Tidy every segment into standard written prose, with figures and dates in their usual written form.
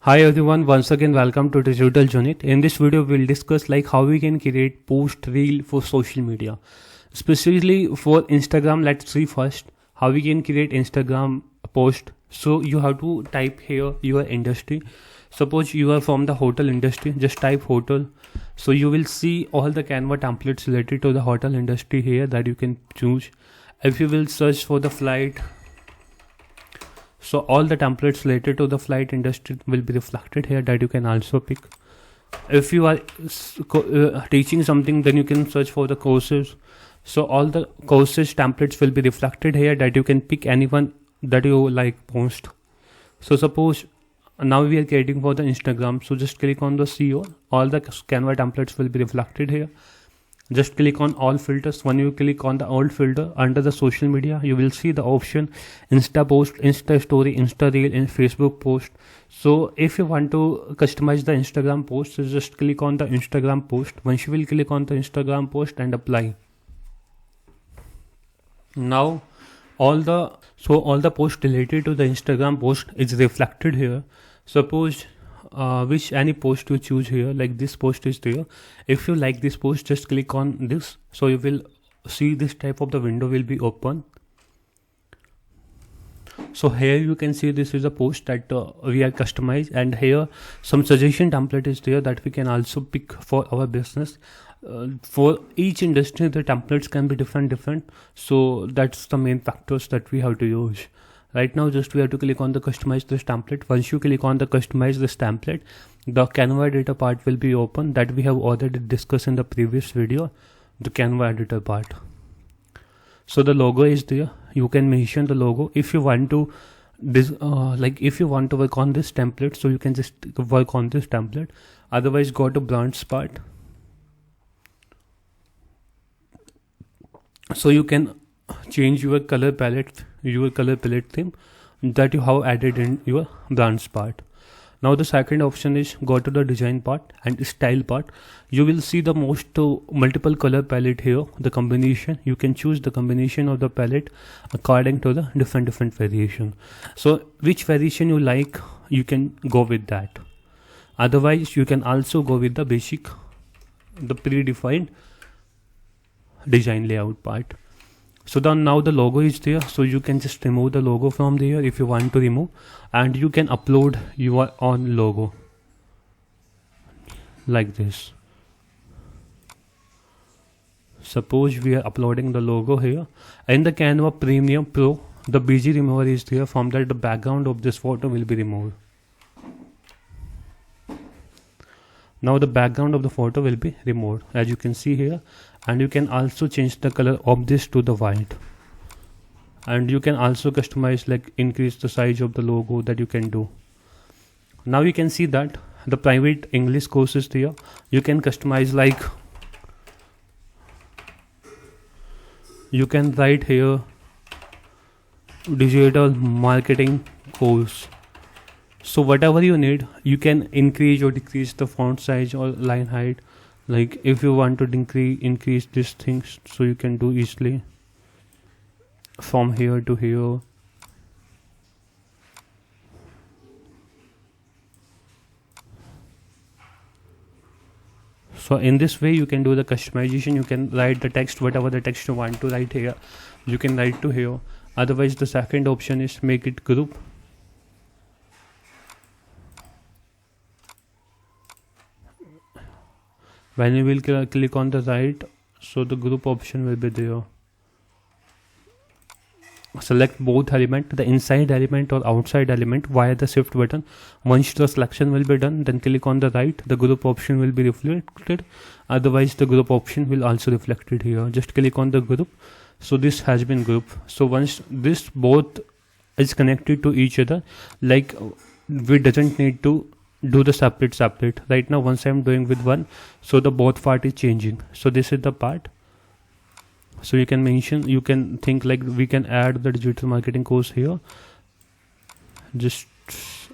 Hi everyone, once again welcome to Digital Unit. In this video we'll discuss like how we can create post reel for social media. Specifically for Instagram, let's see first how we can create Instagram post. So you have to type here your industry. Suppose you are from the hotel industry, just type hotel. So you will see all the Canva templates related to the hotel industry here that you can choose. If you will search for the flight, so all the templates related to the flight industry will be reflected here that you can also pick. If you are teaching something, then you can search for the courses. So all the courses templates will be reflected here that you can pick anyone that you like post. So suppose now we are creating for the Instagram. So just click on the CEO. All the Canva templates will be reflected here. Just click on all filters. When you click on the all filter under the social media, you will see the option Insta post, Insta story, Insta reel, and Facebook post. So if you want to customize the Instagram post, so just click on the Instagram post. Once you will click on the Instagram post and apply. Now all the post related to the Instagram post is reflected here. Suppose which any post you choose here, like this post is there. If you like this post, just click on this, so you will see this type of the window will be open. So here you can see this is a post that we are customized, and here some suggestion template is there that we can also pick for our business. For each industry the templates can be different, so that's the main factors that we have to use. Right now just we have to click on the customize this template. Once you click on the customize this template, the Canva editor part will be open that we have already discussed in the previous video, the Canva editor part. So the logo is there. You can mention the logo. If you want to if you want to work on this template, so you can just work on this template. Otherwise go to brands part. So you can change your color palette theme that you have added in your brands part. Now the second option is go to the design part and style part. You will see the multiple color palette here, the combination. You can choose the combination of the palette according to the different variation. So which variation you like, you can go with that. Otherwise you can also go with the basic, the predefined design layout part. So now the logo is there, so you can just remove the logo from there if you want to remove, and you can upload your own logo like this. Suppose we are uploading the logo here. In the Canva Premium Pro, the BG remover is there. From that the background of this photo will be removed. Now the background of the photo will be removed, as you can see here, and you can also change the color of this to the white, and you can also customize, like increase the size of the logo that you can do. Now you can see that the private English course is there. You can customize, like you can write here digital marketing course. So whatever you need, you can increase or decrease the font size or line height. Like if you want to increase these things, so you can do easily from here to here. So in this way you can do the customization. You can write the text, whatever the text you want to write here, you can write to here. Otherwise the second option is make it group. When you will click on the right, so the group option will be there. Select both element, the inside element or outside element, via the shift button. Once the selection will be done, then click on the right, the group option will be reflected. Otherwise the group option will also reflected here. Just click on the group. So this has been grouped. So once this both is connected to each other, like we doesn't need to do the separate. Right now once I'm doing with one, so the both part is changing. So this is the part. So you can mention, you can think like we can add the digital marketing course here. Just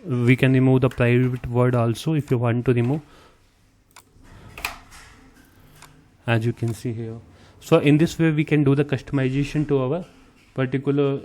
we can remove the private word also if you want to remove, as you can see here. So in this way we can do the customization to our particular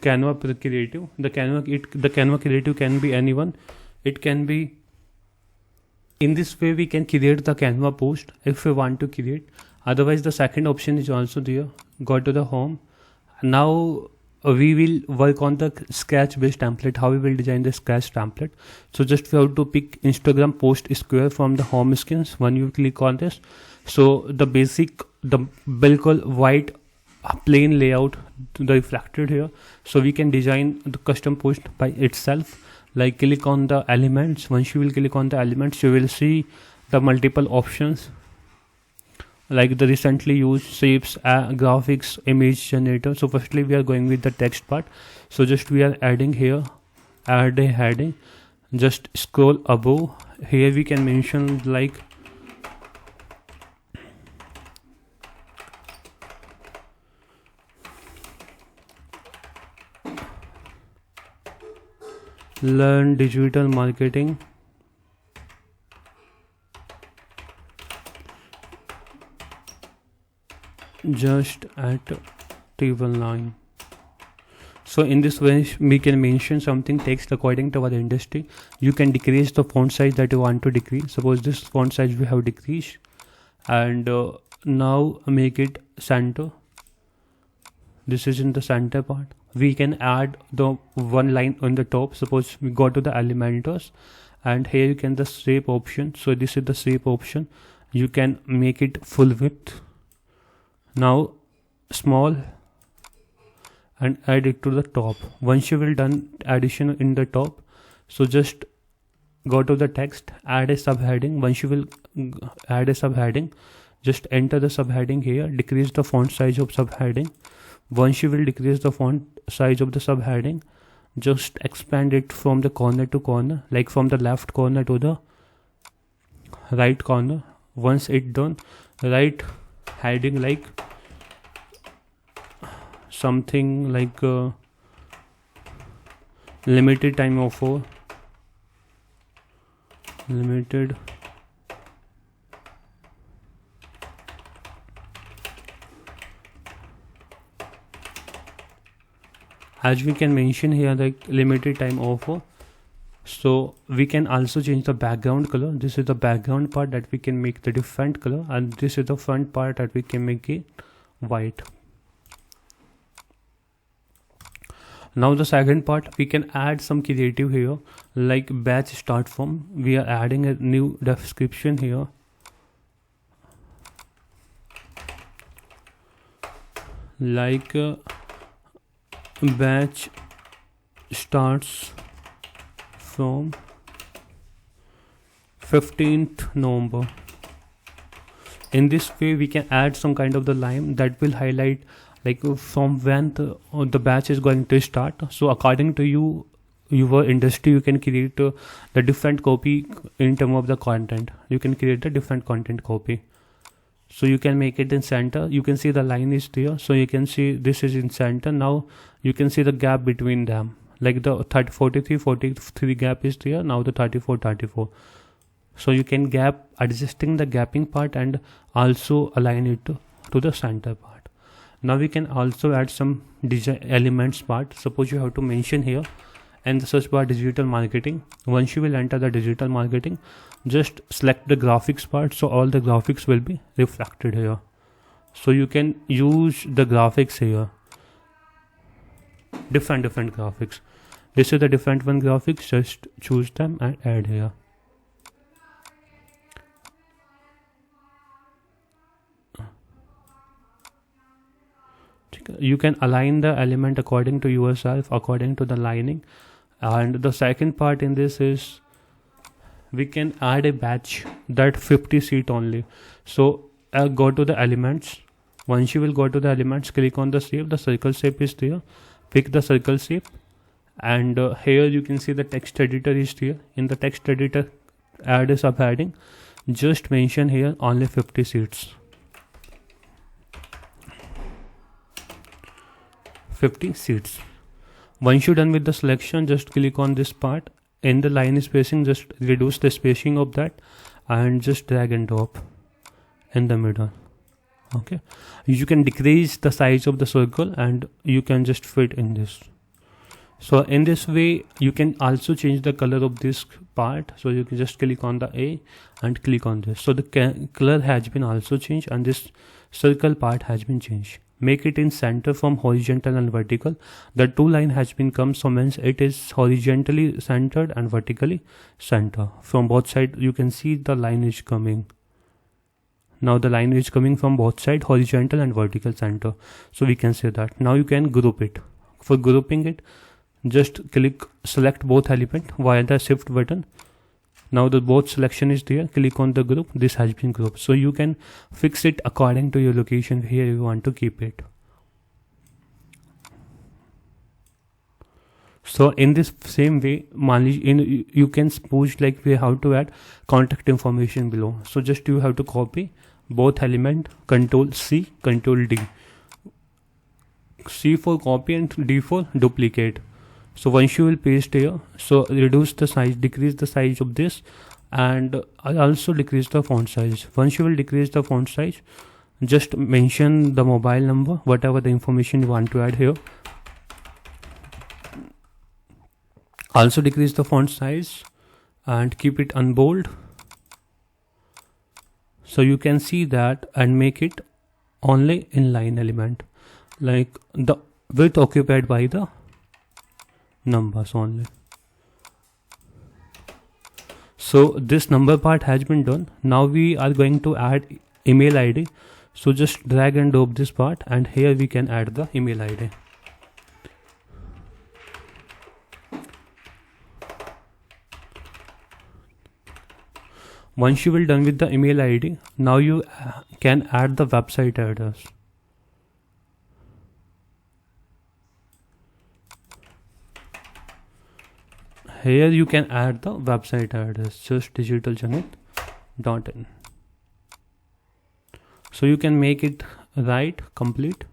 Canva creative. The Canva creative can be anyone. It can be in this way we can create the Canva post if we want to create. Otherwise the second option is also there. Go to the home. Now we will work on the sketch based template, how we will design the sketch template. So just we have to pick Instagram post square from the home screens. When you click on this, so the basic, the bilkul white plain layout, the reflected here, so we can design the custom post by itself. Like click on the elements. Once you will click on the elements, you will see the multiple options like the recently used shapes, graphics, image generator. So firstly we are going with the text part. So just we are adding here, add a heading. Just scroll above. Here we can mention like learn digital marketing just at table 9. So in this way we can mention something text according to our industry. You can decrease the font size that you want to decrease. Suppose this font size we have decreased, and now make it center. This is in the center part. We can add the one line on the top. Suppose we go to the elementals, and here you can the shape option. So this is the shape option. You can make it full width. Now small, and add it to the top. Once you will done addition in the top, so just go to the text, add a subheading. Once you will add a subheading, just enter the subheading here. Decrease the font size of subheading. Once you will decrease the font size of the subheading, just expand it from the corner to corner, like from the left corner to the right corner. Once it done, write heading like something like limited time offer, limited as we can mention here, like limited time offer. So we can also change the background color. This is the background part that we can make the different color, and this is the front part that we can make it white. Now the second part, we can add some creative here, like batch start from. We are adding a new description here. Like batch starts from 15th November. In this way we can add some kind of the line that will highlight like from when the batch is going to start. So according to you, your industry, you can create the different copy in terms of the content. You can create the different content copy. So you can make it in center. You can see the line is there, so you can see this is in center. Now you can see the gap between them, like the 43 gap is there. Now the 34. So you can gap, adjusting the gapping part and also align it to the center part. Now we can also add some design elements part. Suppose you have to mention here and the search bar digital marketing. Once you will enter the digital marketing, just select the graphics part, so all the graphics will be reflected here. So you can use the graphics here, different graphics. This is the different one graphics. Just choose them and add here. You can align the element according to yourself, according to the lining. And the second part in this is we can add a batch that 50 seat only. So go to the elements. Once you will go to the elements, click on the shape. The circle shape is there. Pick the circle shape, and here you can see the text editor is here. In the text editor, add a subheading. Just mention here only 50 seats. 50 seats. Once you're done with the selection, just click on this part. In the line spacing, just reduce the spacing of that and just drag and drop in the middle. Okay, you can decrease the size of the circle and you can just fit in this. So in this way you can also change the color of this part. So you can just click on the A and click on this. So the color has been also changed, and this circle part has been changed. Make it in center from horizontal and vertical. The two line has been come, so means it is horizontally centered and vertically center. From both sides you can see the line is coming. Now the line is coming from both sides, horizontal and vertical center. So we can say that. Now you can group it. For grouping it, just select both element via the shift button. Now the both selection is there, click on the group, this has been grouped. So you can fix it according to your location where you want to keep it. So in this same way, you can push like how to add contact information below. So just you have to copy both element, Control C, Control D. C for copy and D for duplicate. So once you will paste here, so reduce the size, decrease the size of this, and also decrease the font size. Once you will decrease the font size, just mention the mobile number, whatever the information you want to add here. Also decrease the font size and keep it unbold. So you can see that, and make it only inline element, like the width occupied by the numbers only. So this number part has been done. Now we are going to add email ID. So just drag and drop this part, and here we can add the email ID. Once you will done with the email ID, now you can add the website address. Here you can add the website address, just digitaljunit.in. So you can make it right, complete,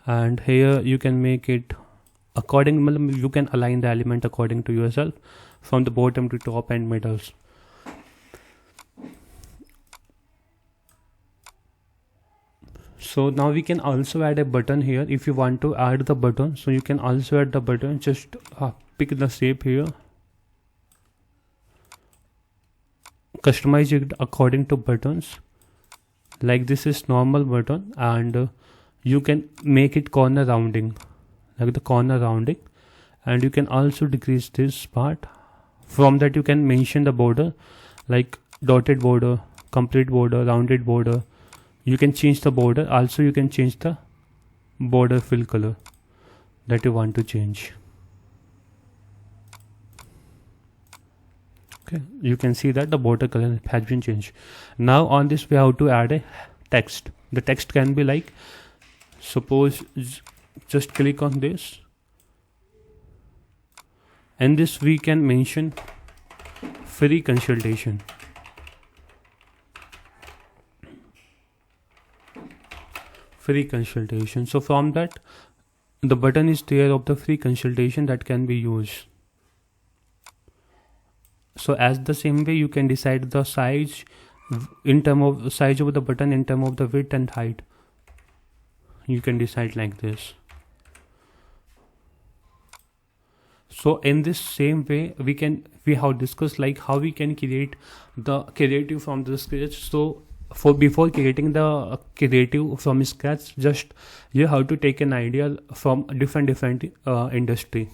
and here you can make it according, you can align the element according to yourself from the bottom to top and middles. So now we can also add a button here. If you want to add the button, so you can also add the button. Just pick the shape here, customize it according to buttons. Like this is normal button, and you can make it corner rounding, like the corner rounding, and you can also decrease this part. From that you can mention the border, like dotted border, complete border, rounded border. You can change the border. Also you can change the border fill color that you want to change. Okay, you can see that the border color has been changed. Now on this we have to add a text. The text can be like, suppose just click on this, and this we can mention free consultation. Free consultation. So from that, the button is there of the free consultation that can be used. So as the same way you can decide the size in term of size of the button, in term of the width and height. You can decide like this. So in this same way we have discussed like how we can create the creative from the scratch. So before creating the creative from scratch, just you have to take an idea from different industry.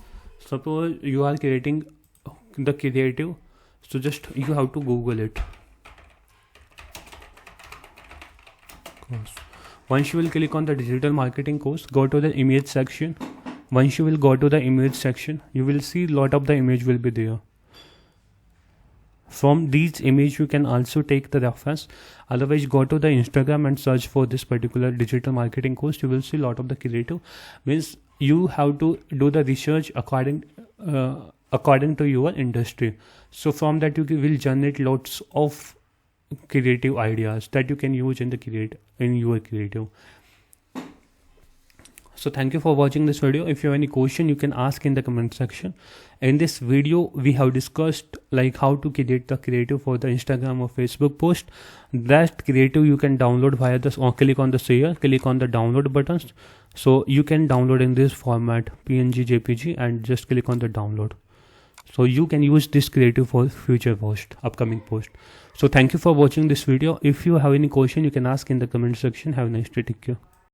Suppose you are creating the creative, so just you have to Google it. Once you will click on the digital marketing course, go to the image section. Once you will go to the image section, you will see lot of the image will be there. From these image you can also take the reference. Otherwise go to the Instagram and search for this particular digital marketing course. You will see lot of the creative. Means you have to do the research according to your industry. So from that you will generate lots of creative ideas that you can use in your creative. So thank you for watching this video. If you have any question, you can ask in the comment section. In this video, we have discussed like how to create the creative for the Instagram or Facebook post. That creative you can download via this, or click on the share, click on the download buttons. So you can download in this format, PNG, JPG, and just click on the download. So you can use this creative for future post, upcoming post. So thank you for watching this video. If you have any question, you can ask in the comment section. Have a nice day. Take care.